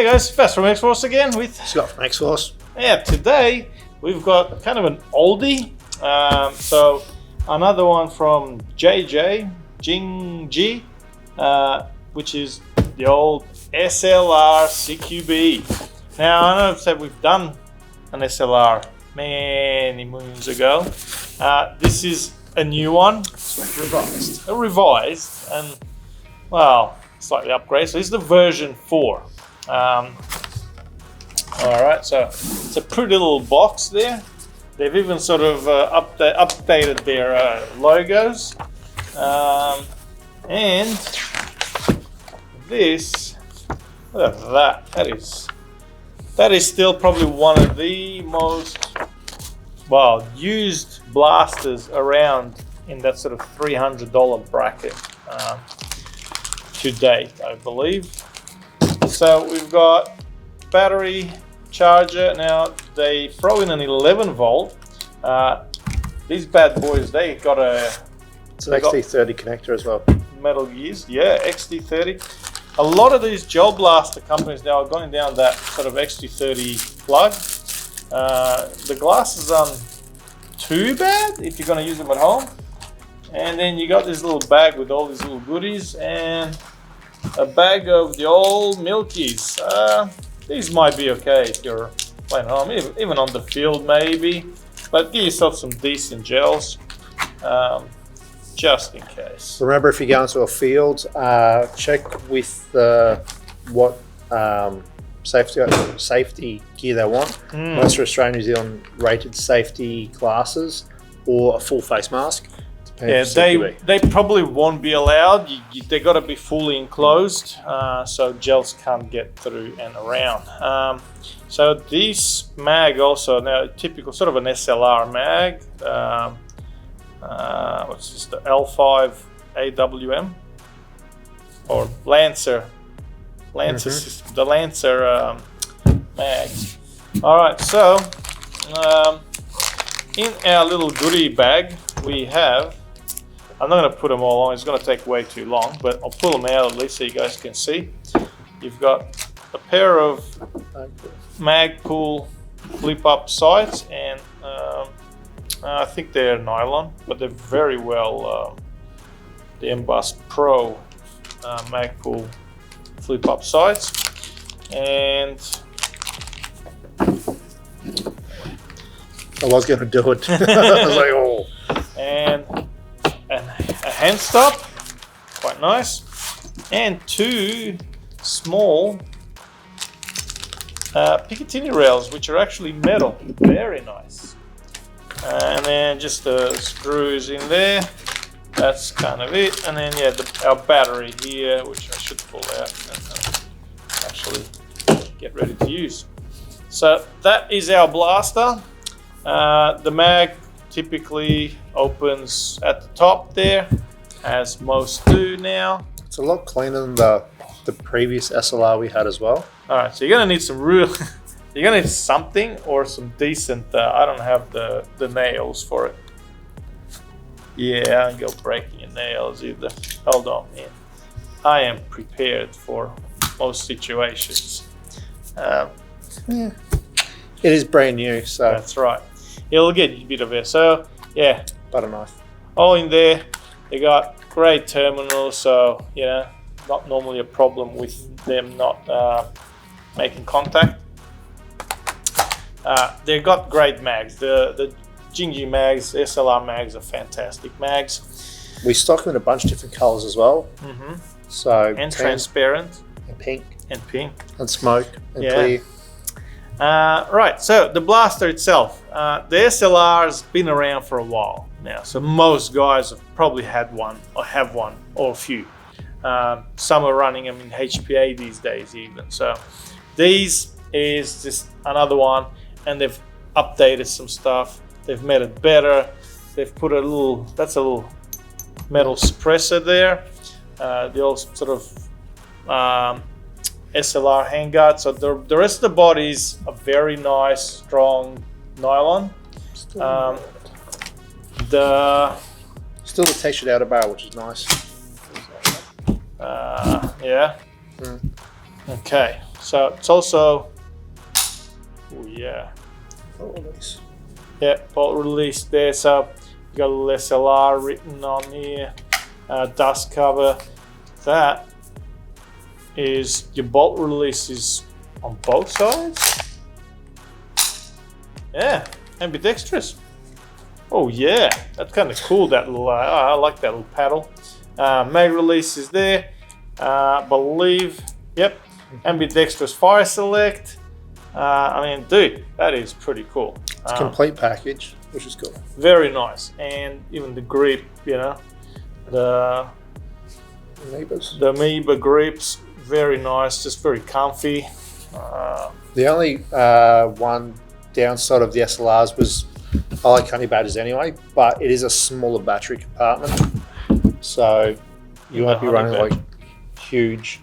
Hey guys, Fast from X-Force again with Scott from X-Force. Yeah, today we've got kind of an oldie. So another one from Jingji, which is the old SLR CQB. Now I know that we've done an SLR many moons ago. This is a new one, revised, and well, slightly upgraded. So this is the version 4. Alright, so it's a pretty little box there. They've even sort of updated their logos. And this, look at that. That is still probably one of the most, well, used blasters around in that sort of $300 bracket to date, I believe. So we've got battery, charger. Now they throw in an 11 volt. These bad boys, they got it's an XT30 connector as well. Metal Gears, yeah, XT30. A lot of these gel blaster companies now are going down that sort of XT30 plug. The glasses aren't too bad if you're going to use them at home. And then you got this little bag with all these little goodies and a bag of the old Milkies. These might be okay if you're playing at home, even on the field maybe, but give yourself some decent gels just in case. Remember, if you go into a field, check with what safety gear they want. Most are Australian, New Zealand rated safety glasses or a full face mask. Yeah, they probably won't be allowed. They got to be fully enclosed, so gels can't get through and around. So this mag also, now typical sort of an SLR mag. What's this? The L5 AWM or Lancer system. The Lancer mag. All right, so in our little goodie bag we have. I'm not going to put them all on, it's going to take way too long, but I'll pull them out at least so you guys can see. You've got a pair of Magpul flip-up sights, and I think they're nylon, but they're very well, the Embossed Pro Magpul flip-up sights. And I was going to do it. I was like, oh. And a hand stop, quite nice, and 2 small Picatinny rails, which are actually metal, very nice. And then just the screws in there, that's kind of it. And then yeah, our battery here, which I should pull out and actually get ready to use. So that is our blaster. The mag typically opens at the top there, as most do now. It's a lot cleaner than the previous SLR we had as well. All right, so you're gonna need some real, you're gonna need something or some decent. I don't have the nails for it. Yeah, I don't go breaking your nails either. Hold on, man. I am prepared for most situations. Yeah, it is brand new, so that's right. It'll get a bit of it. So yeah, butter knife. All in there. They got great terminals, so you know, not normally a problem with them not making contact. They've got great mags. The Jingji mags, SLR mags are fantastic mags. We stock them in a bunch of different colors as well. So and transparent, and pink, and and smoke, and clear. Right, so the blaster itself, the SLR's been around for a while now, so most guys have probably had one or have one or a few. Some are running them in HPA these days even. So these is just another one, and they've updated some stuff. They've made it better. They've put a little metal suppressor there. The old sort of SLR handguard. So the rest of the body is a very nice, strong nylon. Still the textured outer barrel, which is nice. Yeah. Okay. So it's also, oh yeah, yeah, bolt release there. So you got a little SLR written on here, dust cover. That is your bolt release is on both sides. Yeah, ambidextrous. Oh yeah, that's kind of cool. That little, I like that little paddle. Mag release is there. Believe, yep, ambidextrous fire select. I mean, dude, that is pretty cool. It's a complete package, which is cool. Very nice, and even the grip, you know, the amoeba grips, very nice, just very comfy. The only one downside of the SLRs was I like honey badgers anyway, but it is a smaller battery compartment, so you won't be running like huge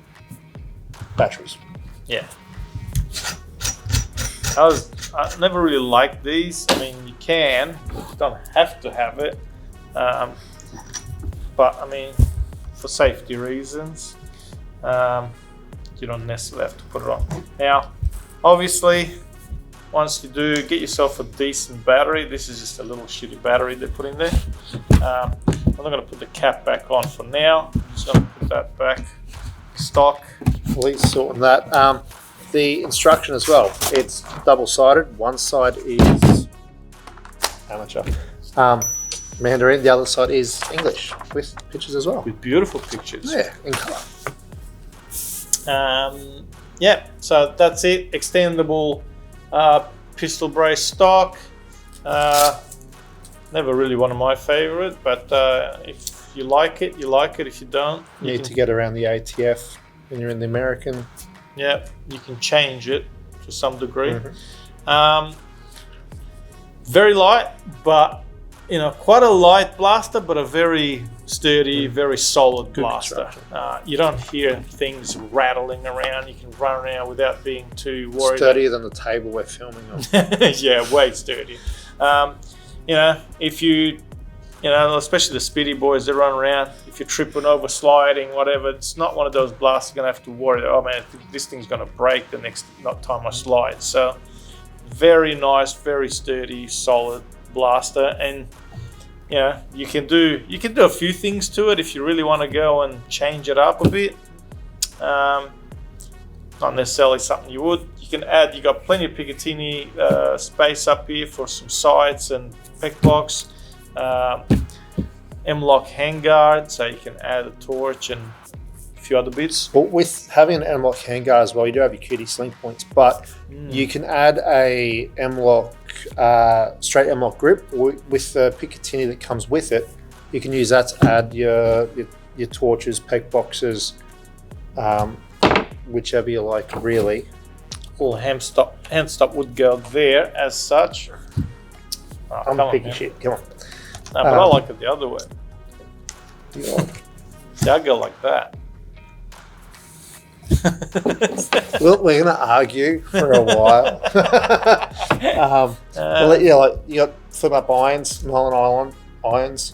batteries. Yeah. I never really liked these. I mean, you don't have to have it, but I mean, for safety reasons, you don't necessarily have to put it on. Now, obviously, once you do, get yourself a decent battery. This is just a little shitty battery they put in there. I'm not going to put the cap back on for now. I'm just going to put that back stock. Please sort on that. The instruction as well, it's double-sided. One side is amateur, Mandarin. The other side is English with pictures as well. With beautiful pictures. Yeah, in colour. Yeah, so that's it. Extendable pistol brace stock. Never really one of my favorite, but if you like it, you like it. If you don't, you need to get around the ATF when you're in the American. Yeah, you can change it to some degree. Very light, but you know, quite a light blaster, but a very sturdy, very solid blaster. You don't hear things rattling around. You can run around without being too worried. Sturdier than the table we're filming on. Yeah, way sturdier. You know, if you know, especially the speedy boys that run around, if you're tripping over, sliding, whatever, it's not one of those blasters you're going to have to worry, oh man, this thing's going to break the next time I slide. So very nice, very sturdy, solid blaster. And you know, you can do a few things to it if you really want to go and change it up a bit. Not necessarily something you would. You can add, you got plenty of Picatinny space up here for some sights and pec blocks. M-lock handguard, so you can add a torch and a few other bits. But with having an M-lock handguard as well, you do have your QD sling points, but you can add a M-lock, straight M-lock grip with the Picatinny that comes with it. You can use that to add your torches, pec boxes, whichever you like, really. Little hand stop would go there as such. Oh, I'm picking shit. Come on. No, but I like it the other way. See, I go like that. Well, we're gonna argue for a while. Yeah, like you got flip up irons, Mullen Island irons.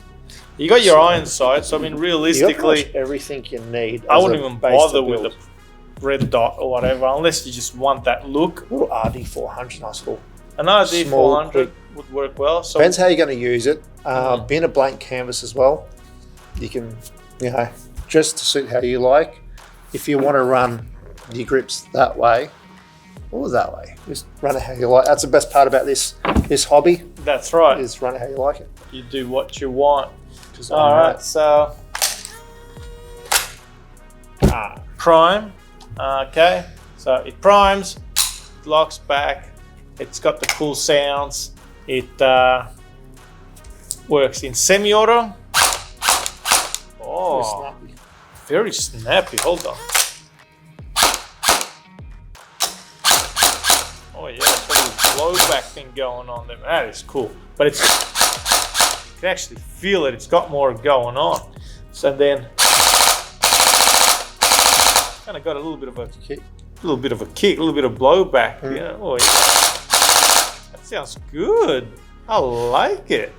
You got your iron sights. So I mean, realistically, you got everything you need. I wouldn't even bother with the red dot or whatever, unless you just want that look. Little RD400, nice little. An RD400 would work well. So depends how you're going to use it. Being a blank canvas as well, you can, you know, just to suit how you like. If you want to run your grips that way or that way, just run it how you like. That's the best part about this hobby. That's right. Is run it how you like it. You do what you want. All right, so prime. Okay, so it primes, locks back. It's got the cool sounds. It works in semi-auto. Oh, very snappy. Hold on. Oh yeah, it's got this blowback thing going on there. That is cool. But you can actually feel it. It's got more going on. So then, kind of got a little bit of a kick, a little bit of blowback. Yeah. Oh yeah. That sounds good. I like it.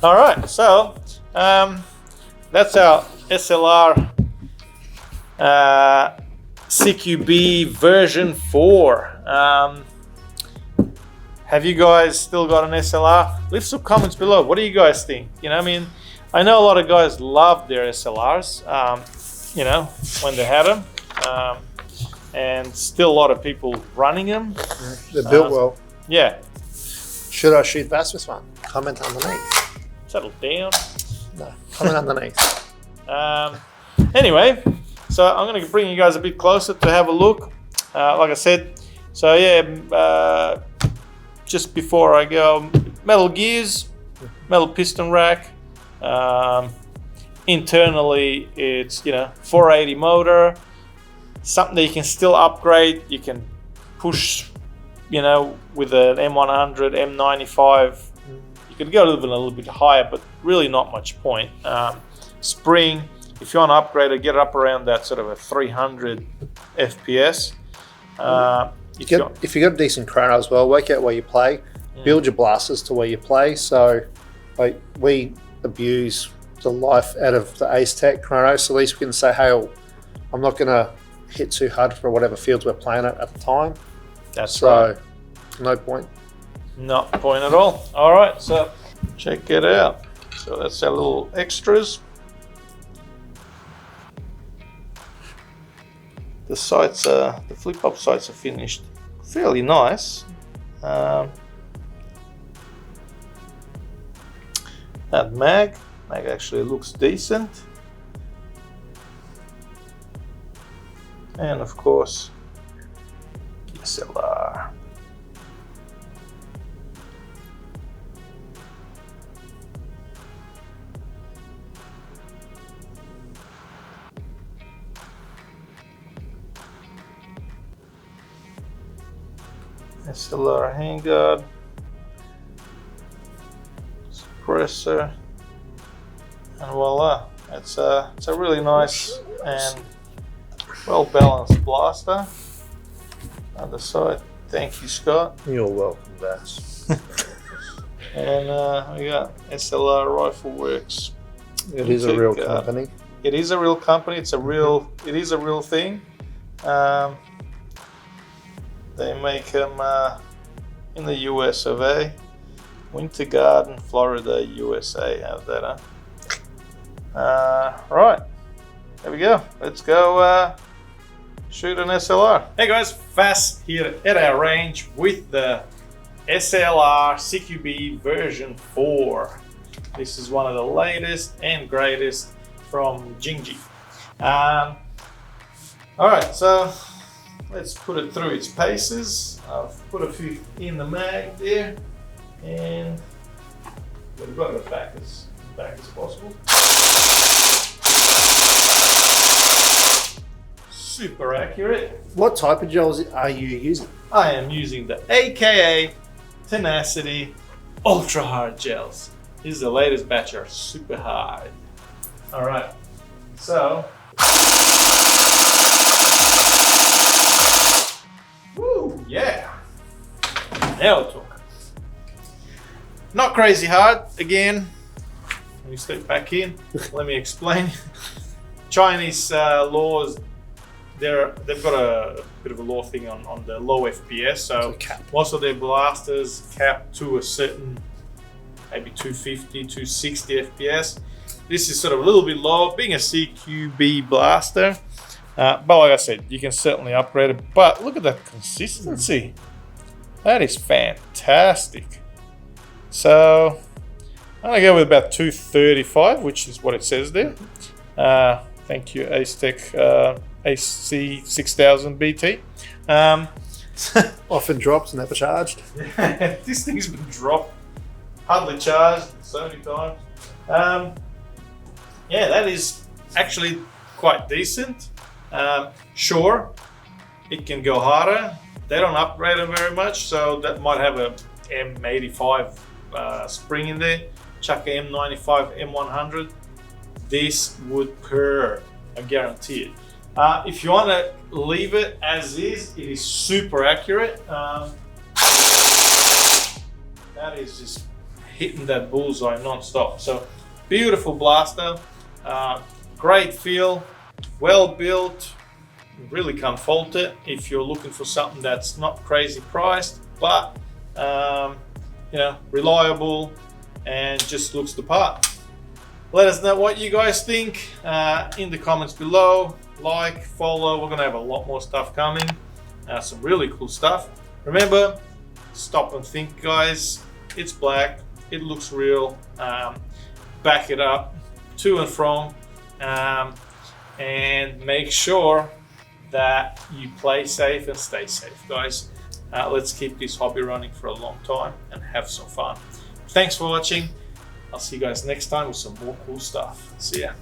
All right, so that's our SLR CQB version 4. Have you guys still got an SLR? Leave some comments below. What do you guys think? You know, I mean, I know a lot of guys love their SLRs, you know, when they had them, and still a lot of people running them. They're built well. Yeah. Should I shoot bass with one? Comment underneath. Settle down. No, comment underneath. Anyway, so I'm going to bring you guys a bit closer to have a look. Like I said, so yeah, just before I go, metal gears, metal piston rack. Internally, it's, you know, 480 motor, something that you can still upgrade. You can push, you know, with an M100, M95. You could go a little bit higher, but really not much point. Spring, if you want to upgrade it, get it up around that sort of a 300 FPS. If you got a decent chrono as well, work out where you play, build your blasters to where you play. So, like, we abuse the life out of the Ace Tech chrono, so at least we can say, hey, I'm not going to hit too hard for whatever fields we're playing at the time. That's right. No point. Not a point at all. All right, so check it out. So that's our little extras. The sights, the flip-up sights are finished fairly nice. That mag actually looks decent. And of course, SLR. SLR handguard, suppressor, and voila! It's a really nice and well balanced blaster. Other side, thank you, Scott. You're welcome, Bass. And we got SLR Rifle Works. It is a real company. It is a real company. It is a real thing. They make them in the US of A. Winter Garden, Florida, USA. How's that, huh? Right. There we go. Let's go shoot an SLR. Hey guys, Fast here at our range with the SLR CQB version 4. This is one of the latest and greatest from Jingji. Alright, so let's put it through its paces. I've put a few in the mag there, and we've got it back as possible. Super accurate. What type of gels are you using? I am using the AKA Tenacity Ultra Hard Gels. This is the latest batch, are super hard. All right, so. Woo, yeah. Now we're talking. Not crazy hard. Again, let me step back in. Let me explain. Chinese laws, they've got a bit of a law thing on the low FPS. So most of their blasters cap to a certain, maybe 250, 260 FPS. This is sort of a little bit low, being a CQB blaster. But like I said, you can certainly upgrade it. But look at that consistency. That is fantastic. So I'm gonna go with about 235, which is what it says there. Thank you, Ace Tech AC6000 BT. Often drops, never charged. This thing's been dropped, hardly charged so many times. Yeah, that is actually quite decent. Sure, it can go harder. They don't upgrade them very much, so that might have a M85 spring in there. Chuck a M95, M100. This would purr, I guarantee it. If you want to leave it as is, it is super accurate. That is just hitting that bullseye non-stop. So beautiful blaster, great feel, well built, really can't fault it if you're looking for something that's not crazy priced, but you know, reliable and just looks the part. Let us know what you guys think in the comments below. Like, follow, we're gonna have a lot more stuff coming, some really cool stuff. Remember, stop and think, guys. It's black, it looks real. Back it up to and from, and make sure that you play safe and stay safe, guys. Let's keep this hobby running for a long time and have some fun. Thanks for watching. I'll see you guys next time with some more cool stuff. See ya.